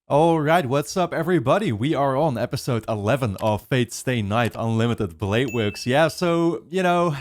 Alright, what's up everybody? We are on episode 11 of Fate Stay Night Unlimited Blade Works. Yeah, so,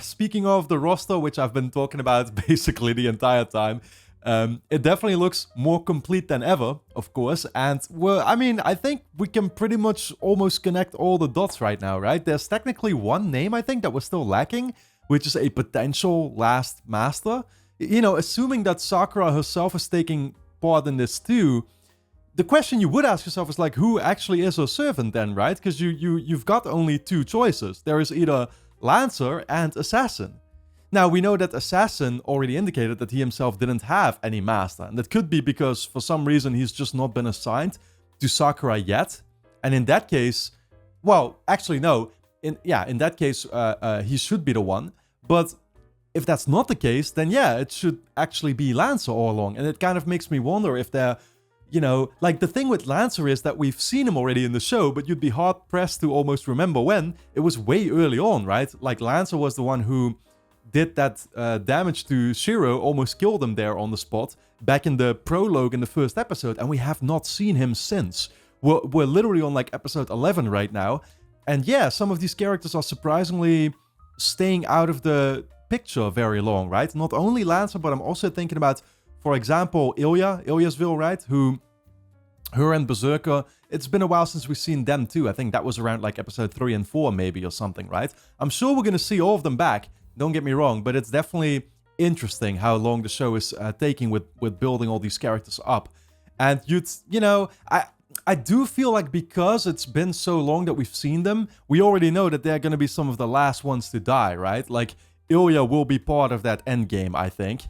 speaking of the roster, which I've been talking about basically the entire time, it definitely looks more complete than ever, of course, and, well, I think we can pretty much almost connect all the dots right now, right? There's technically one name, I think, that was still lacking, which is a potential last master. Assuming that Sakura herself is taking part in this too, the question you would ask yourself is like, who actually is her servant then, right? Because you've got only two choices. There is either Lancer and Assassin. Now, we know that Assassin already indicated that he himself didn't have any master, and that could be because for some reason he's just not been assigned to Sakura yet. And in that case, well, actually no, in that case, he should be the one. But if that's not the case, then yeah, it should actually be Lancer all along. And it kind of makes me wonder if they're like the thing with Lancer is that we've seen him already in the show, but you'd be hard pressed to almost remember when. It was way early on, right? Like Lancer was the one who did that damage to Shiro, almost killed him there on the spot, back in the prologue in the first episode, and we have not seen him since. We're literally on like episode 11 right now, and yeah, some of these characters are surprisingly staying out of the picture very long, right? Not only Lancer, but I'm also thinking about, for example, Ilyasville, right? Her and Berserker, it's been a while since we've seen them too. I think that was around like episode 3 and 4 maybe or something, right? I'm sure we're going to see all of them back, don't get me wrong, but it's definitely interesting how long the show is taking with building all these characters up. And I do feel like because it's been so long that we've seen them, we already know that they're going to be some of the last ones to die, right? Like, Ilya will be part of that endgame, I think.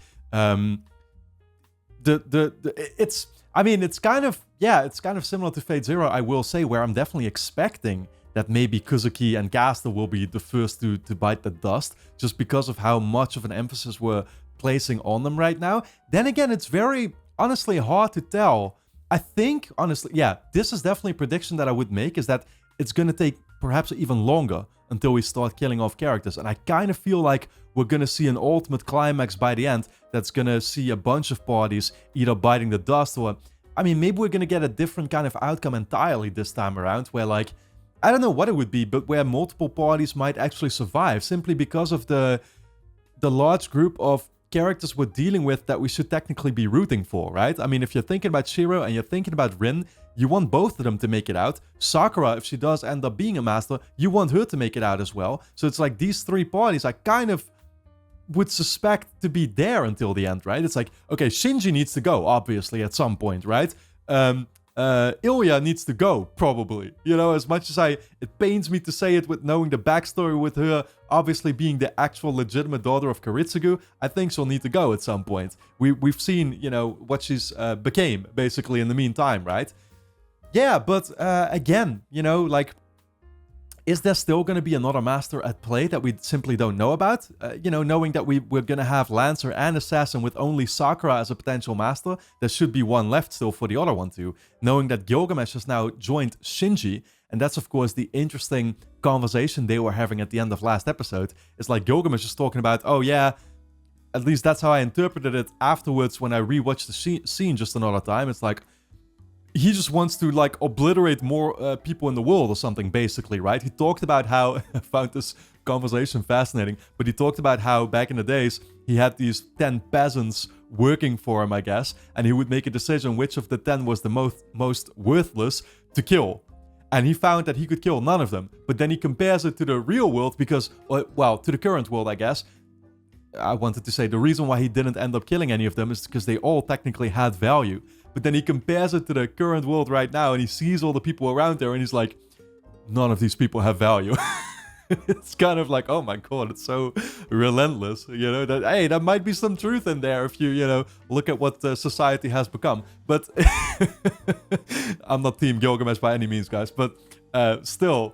It's kind of similar to Fate Zero, I will say, where I'm definitely expecting that maybe Kuzuki and Gaster will be the first to bite the dust, just because of how much of an emphasis we're placing on them right now. Then again, it's very, honestly, hard to tell. I think, honestly, yeah, this is definitely a prediction that I would make, is that it's going to take perhaps even longer until we start killing off characters. And I kind of feel like we're going to see an ultimate climax by the end that's going to see a bunch of parties either biting the dust or... maybe we're going to get a different kind of outcome entirely this time around, where like... I don't know what it would be, but where multiple parties might actually survive, simply because of the large group of characters we're dealing with that we should technically be rooting for, right? If you're thinking about Shiro and you're thinking about Rin, you want both of them to make it out. Sakura, if she does end up being a master, you want her to make it out as well. So it's like these three parties I kind of would suspect to be there until the end, right? It's like, okay, Shinji needs to go, obviously, at some point, right? Ilya needs to go, probably. As much as it pains me to say it with knowing the backstory with her obviously being the actual legitimate daughter of Karitsugu, I think she'll need to go at some point. We've seen, what she's became, basically, in the meantime, right? Yeah, but again, is there still going to be another master at play that we simply don't know about? Knowing that we're going to have Lancer and Assassin with only Sakura as a potential master, there should be one left still for the other one too. Knowing that Gilgamesh has now joined Shinji, and that's of course the interesting conversation they were having at the end of last episode. It's like Gilgamesh is talking about, oh yeah, at least that's how I interpreted it afterwards when I rewatched the scene just another time. It's like, he just wants to, like, obliterate more people in the world or something, basically, right? He talked about how... I found this conversation fascinating, but he talked about how back in the days, he had these 10 peasants working for him, I guess, and he would make a decision which of the 10 was the most worthless to kill. And he found that he could kill none of them. But then he compares it to the real world because... well, to the current world, I guess. I wanted to say the reason why he didn't end up killing any of them is because they all technically had value. But then he compares it to the current world right now and he sees all the people around there and he's like, none of these people have value. It's kind of like, oh my god, it's so relentless. That might be some truth in there if you look at what society has become. But I'm not Team Gilgamesh by any means, guys. But still,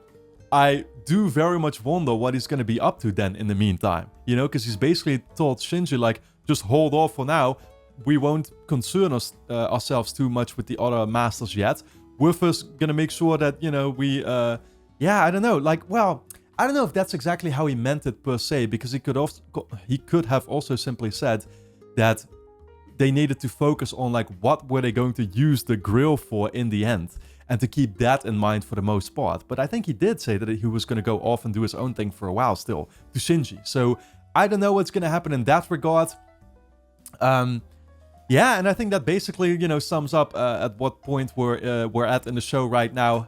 I do very much wonder what he's going to be up to then in the meantime. Because he's basically told Shinji, like, just hold off for now. We won't concern ourselves too much with the other masters yet. We're first gonna make sure that, we, I don't know. Like, well, I don't know if that's exactly how he meant it per se, because he could have also simply said that they needed to focus on like what were they going to use the grill for in the end, and to keep that in mind for the most part. But I think he did say that he was going to go off and do his own thing for a while still to Shinji. So I don't know what's going to happen in that regard. Yeah, and I think that basically, you know, sums up at what point we're at in the show right now.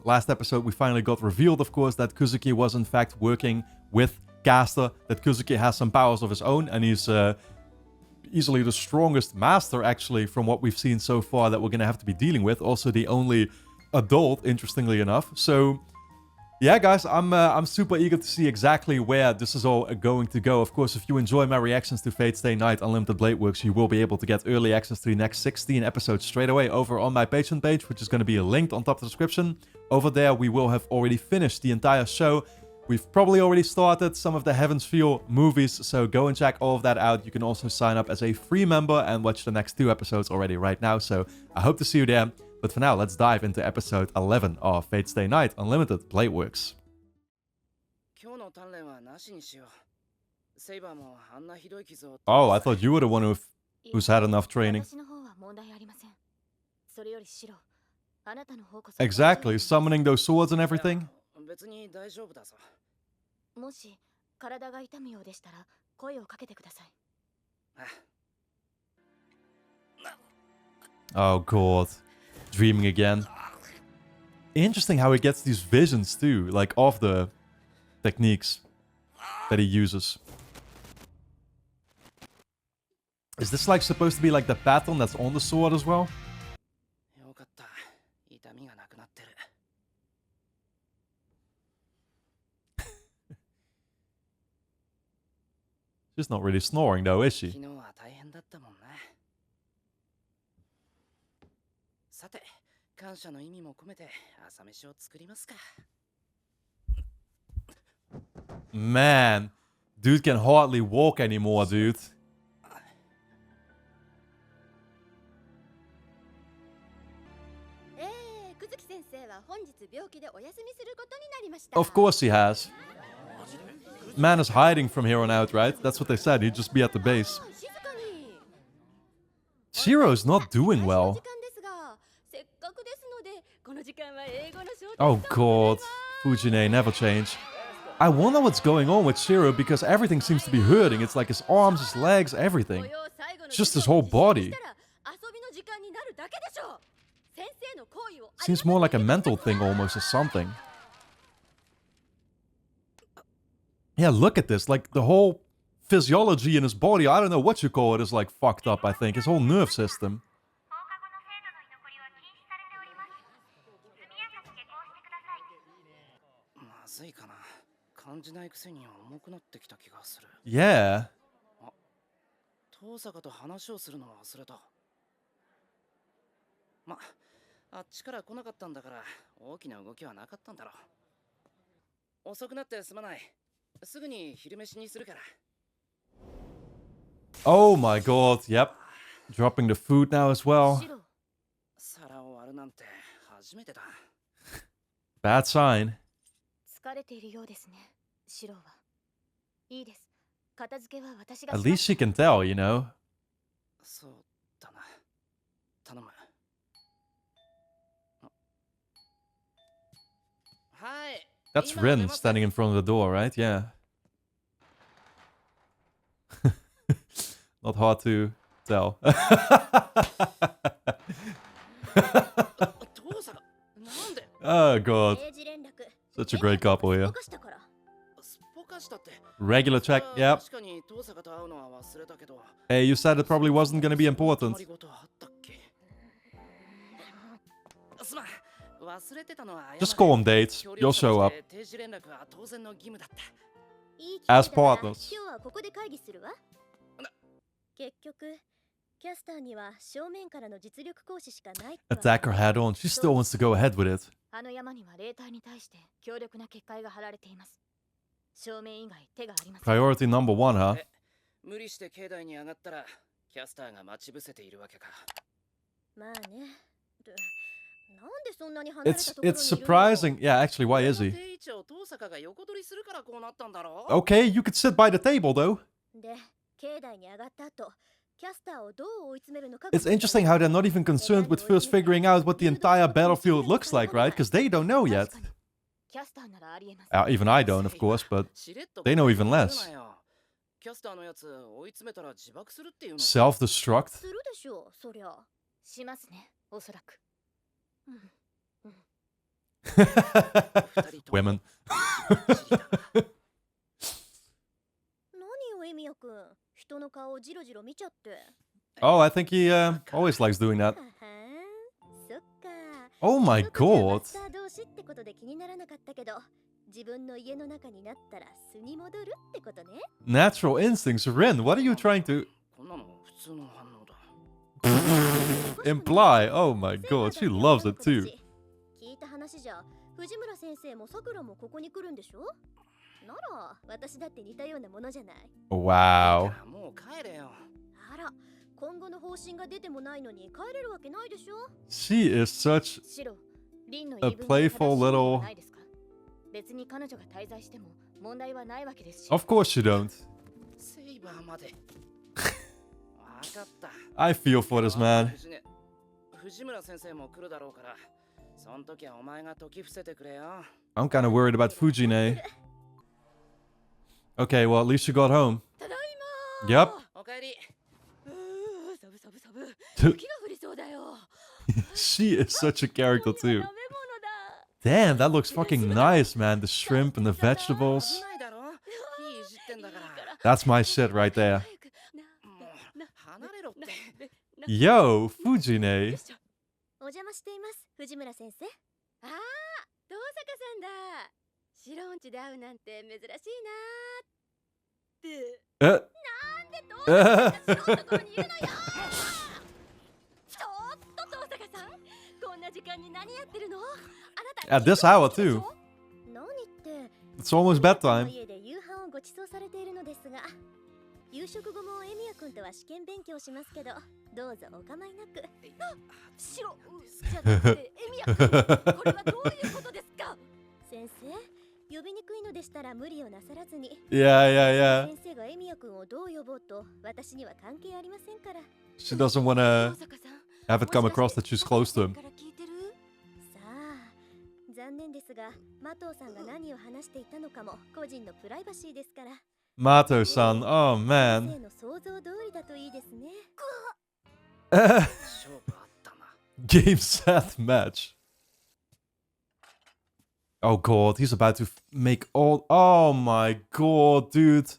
Last episode, we finally got revealed, of course, that Kuzuki was in fact working with Gaster, that Kuzuki has some powers of his own, and he's easily the strongest master, actually, from what we've seen so far that we're going to have to be dealing with. Also the only adult, interestingly enough. So yeah, guys, I'm super eager to see exactly where this is all going to go. Of course, if you enjoy my reactions to Fate Stay Night Unlimited Blade Works, you will be able to get early access to the next 16 episodes straight away over on my Patreon page, which is going to be linked on top of the description. Over there, we will have already finished the entire show. We've probably already started some of the Heaven's Feel movies, so go and check all of that out. You can also sign up as a free member and watch the next 2 episodes already right now, so I hope to see you there. But for now, let's dive into episode 11 of Fate Stay Night Unlimited Blade Works. Oh, I thought you were the one who's had enough training. Exactly, summoning those swords and everything. Oh god, dreaming again. Interesting how he gets these visions too, like of the techniques that he uses. Is this like supposed to be like the pattern that's on the sword as well? She's not really snoring though, is she? Man, dude can hardly walk anymore, dude. Of course he has. Man is hiding from here on out, right? That's what they said, he'd just be at the base. Shiro's not doing well. Oh god, Fujine, never change. I wonder what's going on with Shiro because everything seems to be hurting. It's like his arms, his legs, everything. It's just his whole body. Seems more like a mental thing almost or something. Yeah, look at this. Like, the whole physiology in his body, I don't know what you call it, is like fucked up, I think. His whole nerve system. Yeah. Oh my god, yep. Dropping the food now as well. Bad sign. At least she can tell, you know. That's Rin standing in front of the door, right? Yeah. Not hard to tell. Oh god. Such a great couple here. Regular check, yep. Hey, you said it probably wasn't gonna be important. Just call them dates. You'll show up. As partners. Attack her head on. She still wants to go ahead with it. Priority number 1, huh? It's surprising. Yeah, actually, why is he? Okay, you could sit by the table, though. It's interesting how they're not even concerned with first figuring out what the entire battlefield looks like, right? Because they don't know yet. Even I don't, of course, but they know even less. Self-destruct? Women. Oh, I think he always likes doing that. Oh my god. Natural instincts, Rin, what are you trying to imply? Oh my god, she loves it too. Wow. She is such a playful little... Of course you don't. I feel for this man. I'm kind of worried about Fujine. Okay, well at least you got home. Yep. She is such a character too. Damn, that looks fucking nice, man. The shrimp and the vegetables. That's my shit right there. Yo, Fujine. At this hour too. It's almost bedtime. Yeah. She doesn't want to have it come across that she's close to him. Mato-san, oh man. Game, set, match. Oh god, he's about to make all... Oh my god, dude.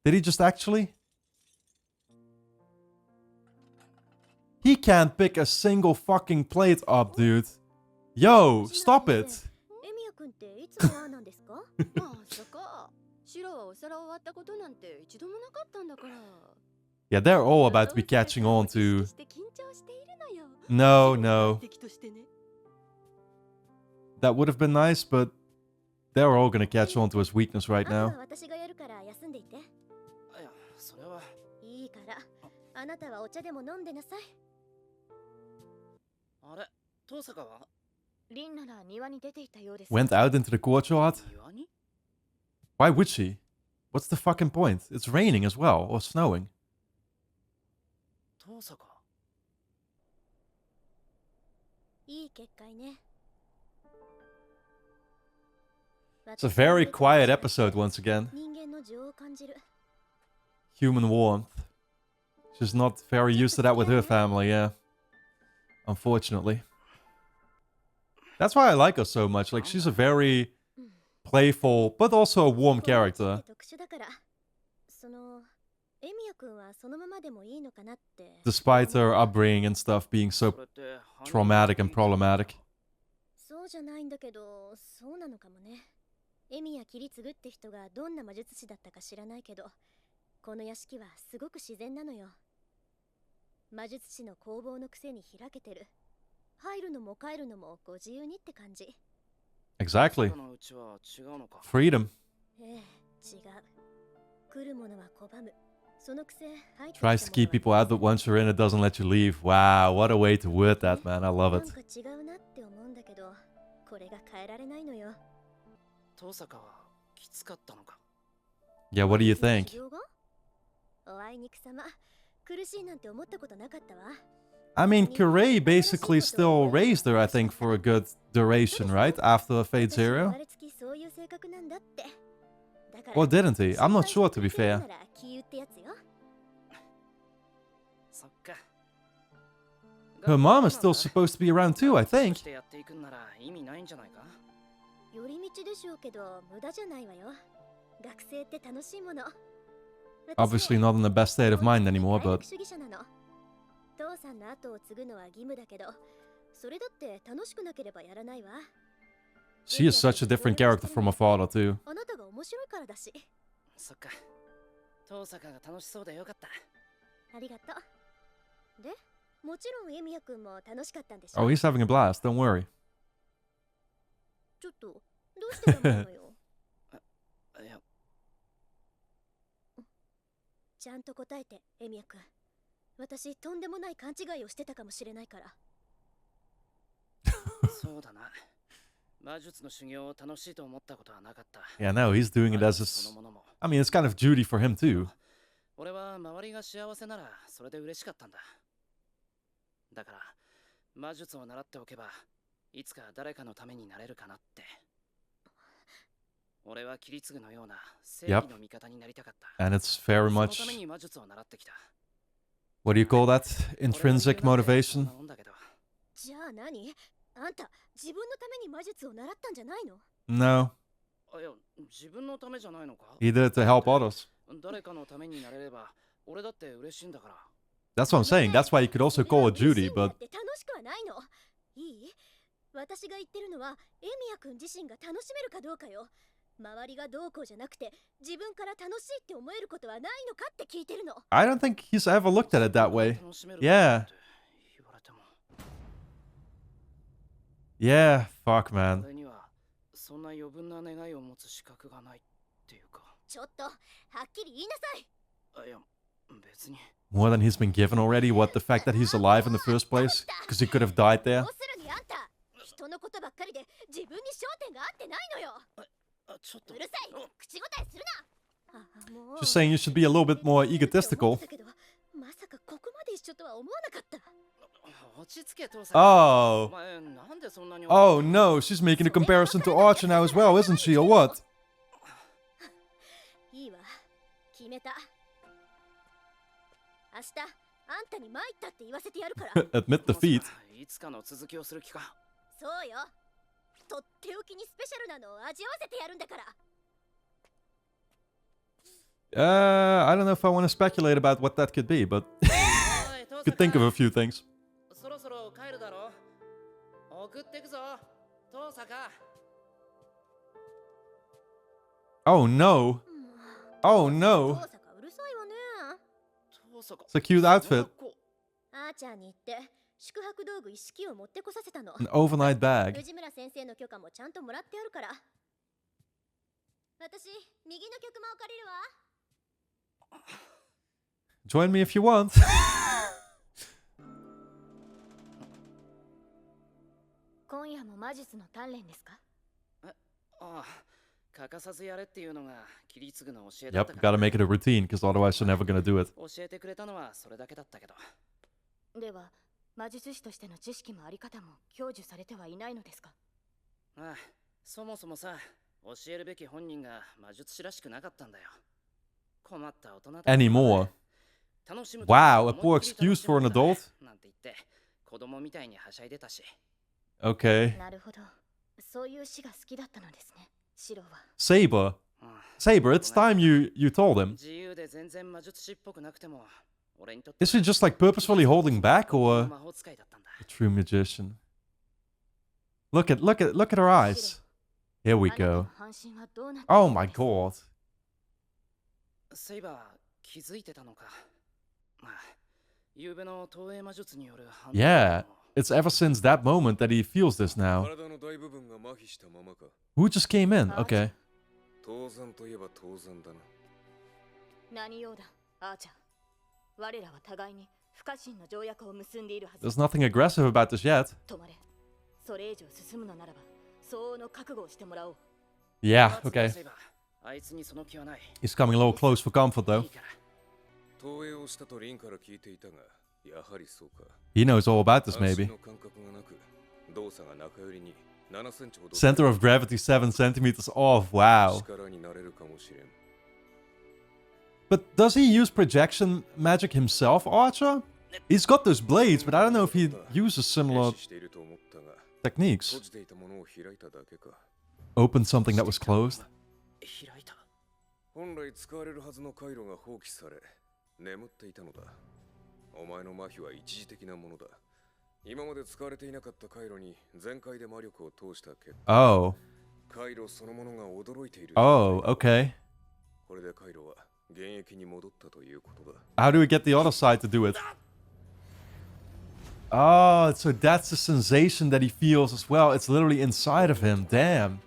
Did he just actually? He can't pick a single fucking plate up, dude. Yo, stop it. Yeah, they're all about to be catching on to... No. That would have been nice, but they're all gonna catch on to his weakness right now. Went out into the courtyard? Why would she? What's the fucking point? It's raining as well, or snowing. It's a very quiet episode once again. Human warmth. She's not very used to that with her family, yeah. Unfortunately. That's why I like her so much. Like, she's a very playful, but also a warm character. Despite her upbringing and stuff being so traumatic and problematic. Exactly. Freedom. Tries to keep people out, but once you're in, it doesn't let you leave. Wow, what a way to word that, man. I love it. Yeah, what do you think? I mean, Kirei basically still raised her, I think, for a good duration, right? After Fate Zero. Or didn't he? I'm not sure, to be fair. Her mom is still supposed to be around too, I think. Obviously not in the best state of mind anymore, but... She is such a different character from her father too. Oh, he's having a blast, don't worry. Yeah, no, he's doing it as his... I mean, it's kind of duty for him too. Yep. And it's very much... What do you call that? Intrinsic motivation? No. He did it to help others. That's what I'm saying. That's why you could also call it duty, but... I don't think he's ever looked at it that way. Yeah. Yeah, fuck, man. More than he's been given already? What, the fact that he's alive in the first place? Because he could have died there? Just saying you should be a little bit more egotistical. Oh. Oh no, she's making a comparison to Archer now as well, isn't she, or what? Admit defeat. I don't know if I want to speculate about what that could be, but could think of a few things. Oh no. Oh no. It's a cute outfit. An overnight bag. Join me if you want. Yep, gotta make it a routine, because otherwise you're never gonna do it. Anymore. Wow, a poor excuse for an adult? Okay. Saber. Saber, it's time you told him. Is she just like purposefully holding back, or a true magician? Look at her eyes. Here we go. Oh my god. Yeah, it's ever since that moment that he feels this now. Who just came in? Okay. There's nothing aggressive about this yet. Yeah, okay. He's coming a little close for comfort though. He knows all about this, maybe. Center of gravity 7 centimeters off. Wow. But does he use projection magic himself, Archer? He's got those blades, but I don't know if he uses similar techniques. Open something that was closed. 本来使われるはずの回路が放棄され眠っていたのだ。お前の麻痺は一時的なものだ。今まで使われていなかった回路に全開で魔力を通した結果、Oh. 回路そのものが驚いている。Oh, okay. これで回路は現役に戻ったということだ。How do we get the other side to do it? Oh, so that's the sensation that he feels as well. It's literally inside of him. Damn.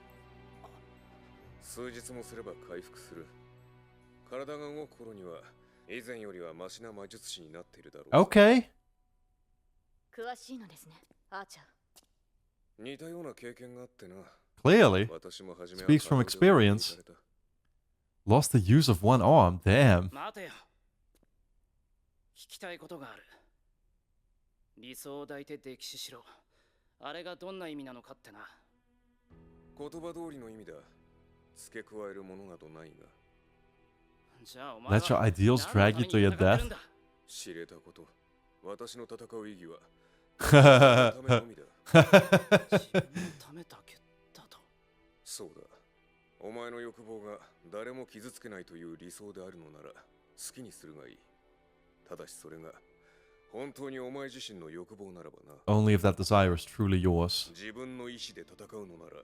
数日もすれば回復する。体が動く頃には以前よりはマシな魔術師になっているだろう。Okay. 詳しいのですね、アーチャー。似たような経験があってな。 Clearly. Speaks from experience. Lost the use of one arm. Damn. 待てよ。聞きたいことがある。理想を抱いて溺死しろ。あれがどんな意味なのかってな。言葉通りの意味だ。付け加えるものなどないが。Let your ideals drag you to your death. 知れたこと。私の戦う意義は自分のためのみだ。ためだけだと。そうだ。お前の欲望が誰も傷つけないという理想であるのなら好きにするがいい。ただしそれが本当にお前自身の欲望ならばな。Only if that desire is truly yours. 自分の意志で戦うのなら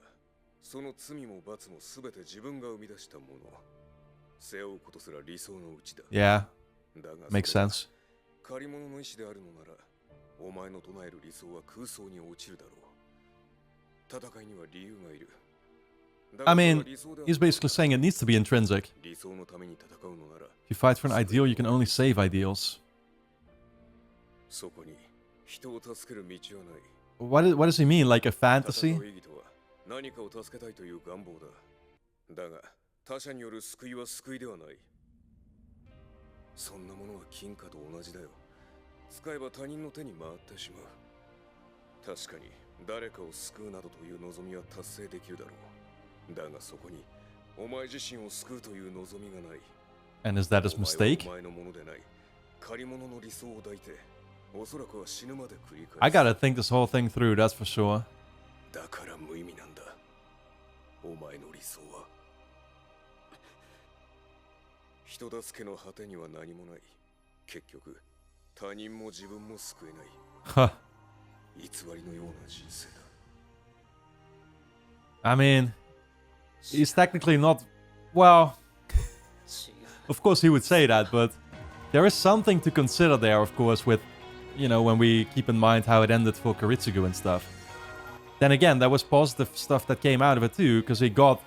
その罪も罰もすべて自分が生み出したもの。背負うことすら理想のうちだ。Yeah. だが Makes sense. 借り物の意志であるのならお前の唱える理想は空想に落ちるだろう。戦いには理由がいる。 I mean, he's basically saying it needs to be intrinsic. 理想のために戦うのなら If you fight for an ideal, you can only save ideals. そこに人を助ける道はない。What does he mean? Like a 戦 fantasy? う意義とは何かを助けたいという願望だ。だが他者による救いは救いではない。そんなものは金貨と同じだよ。使えば他人の手に回ってしまう。確かに誰かを救うなどという望みは達成できるだろう。だがそこにお前自身を救うという望みがない。 And is that his お前は mistake? お前のものでない。借り物の理想を抱いて、おそらくは死ぬまで繰り返す。 I gotta think this whole thing through, that's for sure. だから無意味なんだ。お前の理想は。人助けの果てには何もない。結局、他人も自分も救えない。 Huh. 偽りのような人生だ。 I mean, he's technically not... Well, of course he would say that, but there is something to consider there, of course, with, you know, when we keep in mind how it ended for Kiritsugu and stuff. Then again, there was positive stuff that came out of it too, because he got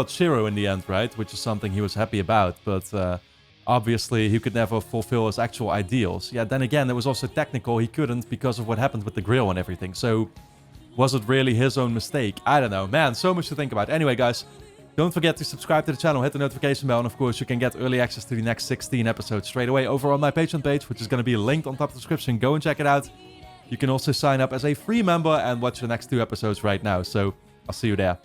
Shiro in the end, right? Which is something he was happy about, but obviously he could never fulfill his actual ideals. Yeah, then again, it was also technical, he couldn't because of what happened with the grill and everything, so was it really his own mistake? I don't know. Man, so much to think about. Anyway, guys, don't forget to subscribe to the channel, hit the notification bell, and of course you can get early access to the next 16 episodes straight away over on my Patreon page, which is going to be linked on top of the description. Go and check it out. You can also sign up as a free member and watch the next 2 episodes right now, so I'll see you there.